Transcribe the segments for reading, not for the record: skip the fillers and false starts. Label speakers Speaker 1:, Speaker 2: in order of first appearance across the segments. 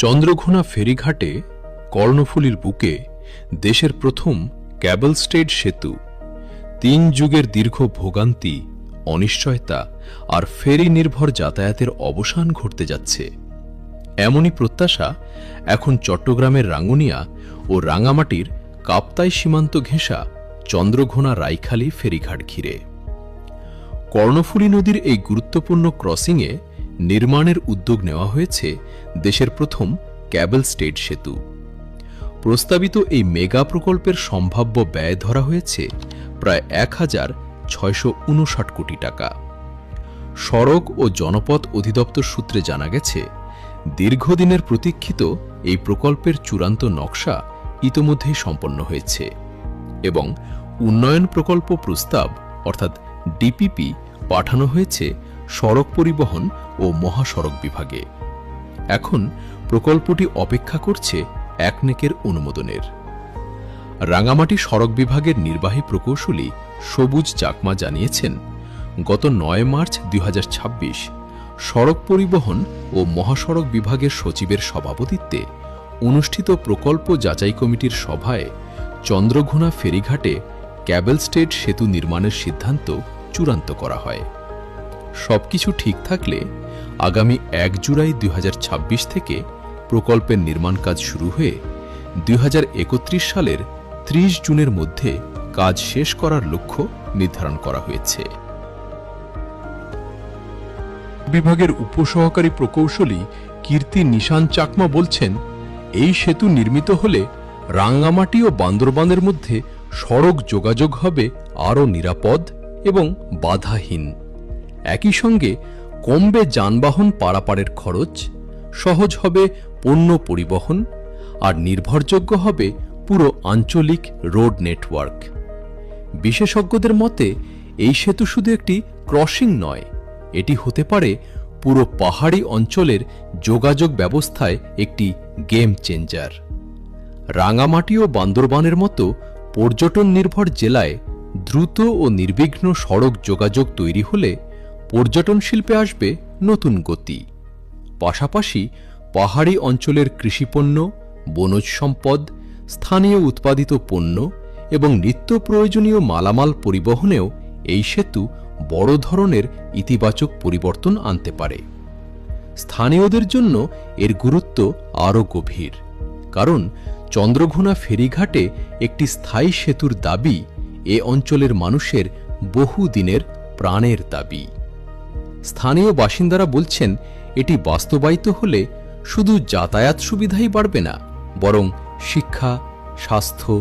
Speaker 1: চন্দ্রঘোনা ফেরিঘাটে কর্ণফুলীর বুকে দেশের প্রথম ক্যাবল স্টেড সেতু 3 যুগের দীর্ঘ ভোগান্তি, অনিশ্চয়তা আর ফেরি নির্ভর যাতায়াতের অবসান ঘটতে যাচ্ছে। এমনই প্রত্যাশা এখন চট্টগ্রামের রাঙ্গুনিয়া ও রাঙামাটির কাপ্তাই সীমান্ত ঘেঁষা চন্দ্রঘোনা রাইখালি ফেরিঘাট ঘিরে। কর্ণফুলী নদীর এই গুরুত্বপূর্ণ ক্রসিংয়ে নির্মাণের উদ্যোগ নেওয়া হয়েছে দেশের প্রথম ক্যাবল স্টেড সেতু। প্রস্তাবিত এই মেগা প্রকল্পের সম্ভাব্য ব্যয় ধরা হয়েছে প্রায় ১,৬৫৯ কোটি টাকা। সড়ক ও জনপথ অধিদপ্তর সূত্রে জানা গেছে, দীর্ঘদিনের প্রতীক্ষিত এই প্রকল্পের চূড়ান্ত নকশা ইতোমধ্যেই সম্পন্ন হয়েছে এবং উন্নয়ন প্রকল্প প্রস্তাব অর্থাৎ ডিপিপি পাঠানো হয়েছে সড়ক পরিবহন ও মহাসড়ক বিভাগে। এখন প্রকল্পটি অপেক্ষা করছে একনেকের অনুমোদনের। রাঙামাটি সড়ক বিভাগের নির্বাহী প্রকৌশলী সবুজ চাকমা জানিয়েছেন, গত ৯ মার্চ ২০২৬ সড়ক পরিবহন ও মহাসড়ক বিভাগের সচিবের সভাপতিত্বে অনুষ্ঠিত প্রকল্প যাচাই কমিটির সভায় চন্দ্রঘোনা ফেরিঘাটে ক্যাবল স্টেড সেতু নির্মাণের সিদ্ধান্ত চূড়ান্ত করা হয়। সবকিছু ঠিক থাকলে আগামী ১ জুলাই ২০২৬ থেকে প্রকল্পের নির্মাণ কাজ শুরু হয়ে ২০৩১ সালের ৩০ জুনের মধ্যে কাজ শেষ করার লক্ষ্য নির্ধারণ করা হয়েছে। বিভাগের উপসহকারী প্রকৌশলী কীর্তি নিশান চাকমা বলছেন, এই সেতু নির্মিত হলে রাঙ্গামাটি ও বান্দরবানের মধ্যে সড়ক যোগাযোগ হবে আরও নিরাপদ এবং বাধাহীন। একই সঙ্গে কমবে যানবাহন পারাপারের খরচ, সহজ হবে পণ্য পরিবহন আর নির্ভরযোগ্য হবে পুরো আঞ্চলিক রোড নেটওয়ার্ক। বিশেষজ্ঞদের মতে এই সেতু শুধু একটি ক্রসিং নয়, এটি হতে পারে পুরো পাহাড়ি অঞ্চলের যোগাযোগ ব্যবস্থায় একটি গেম চেঞ্জার। রাঙামাটি ও বান্দরবানের মতো পর্যটন নির্ভর জেলায় দ্রুত ও নির্বিঘ্ন সড়ক যোগাযোগ তৈরি হলে পর্যটন শিল্পে আসবে নতুন গতি। পাশাপাশি পাহাড়ি অঞ্চলের কৃষিপণ্য, বনজ সম্পদ, স্থানীয় উৎপাদিত পণ্য এবং নিত্য প্রয়োজনীয় মালামাল পরিবহনেও এই সেতু বড় ধরনের ইতিবাচক পরিবর্তন আনতে পারে। স্থানীয়দের জন্য এর গুরুত্ব আরও গভীর, কারণ চন্দ্রঘোনা ফেরিঘাটে একটি স্থায়ী সেতুর দাবি এ অঞ্চলের মানুষের বহুদিনের প্রাণের দাবি। স্থানীয় বাসিন্দারা বলছেন, এটি বাস্তবায়িত হলে শুধু যাতায়াত সুবিধাই বাড়বে না, বরং শিক্ষা, স্বাস্থ্য,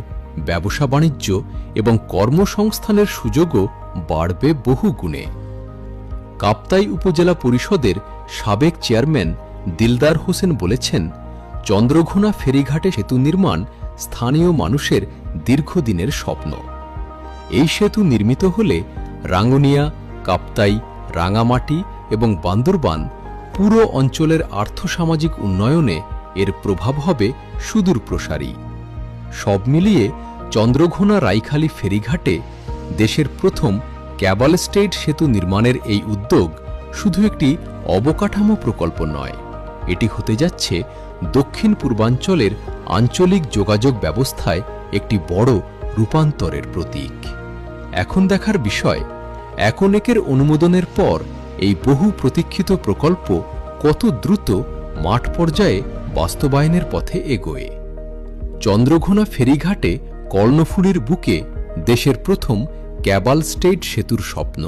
Speaker 1: ব্যবসা বাণিজ্য এবং কর্মসংস্থানের সুযোগও বাড়বে বহু গুণে। কাপ্তাই উপজেলা পরিষদের সাবেক চেয়ারম্যান দিলদার হোসেন বলেছেন, চন্দ্রঘোনা ফেরিঘাটে সেতু নির্মাণ স্থানীয় মানুষের দীর্ঘদিনের স্বপ্ন। এই সেতু নির্মিত হলে রাঙ্গুনিয়া, কাপ্তাই, রাঙামাটি এবং বান্দরবান পুরো অঞ্চলের আর্থসামাজিক উন্নয়নে এর প্রভাব হবে সুদূরপ্রসারী। সব মিলিয়ে চন্দ্রঘোনা রাইখালি ফেরিঘাটে দেশের প্রথম ক্যাবল স্টেড সেতু নির্মাণের এই উদ্যোগ শুধু একটি অবকাঠামো প্রকল্প নয়, এটি হতে যাচ্ছে দক্ষিণ পূর্বাঞ্চলের আঞ্চলিক যোগাযোগ ব্যবস্থায় একটি বড় রূপান্তরের প্রতীক। এখন দেখার বিষয়, একনেকের অনুমোদনের পর এই বহু প্রতীক্ষিত প্রকল্প কত দ্রুত মাঠ পর্যায়ে বাস্তবায়নের পথে এগোয়। চন্দ্রঘোনা ফেরিঘাটে কর্ণফুলীর বুকে দেশের প্রথম ক্যাবল স্টেড সেতুর স্বপ্ন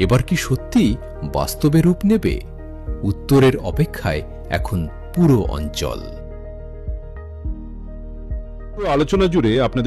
Speaker 1: এবার কি সত্যিই বাস্তবে রূপ নেবে? উত্তরের অপেক্ষায় এখন পুরো অঞ্চল।
Speaker 2: আলোচনা জুড়ে আপনাদের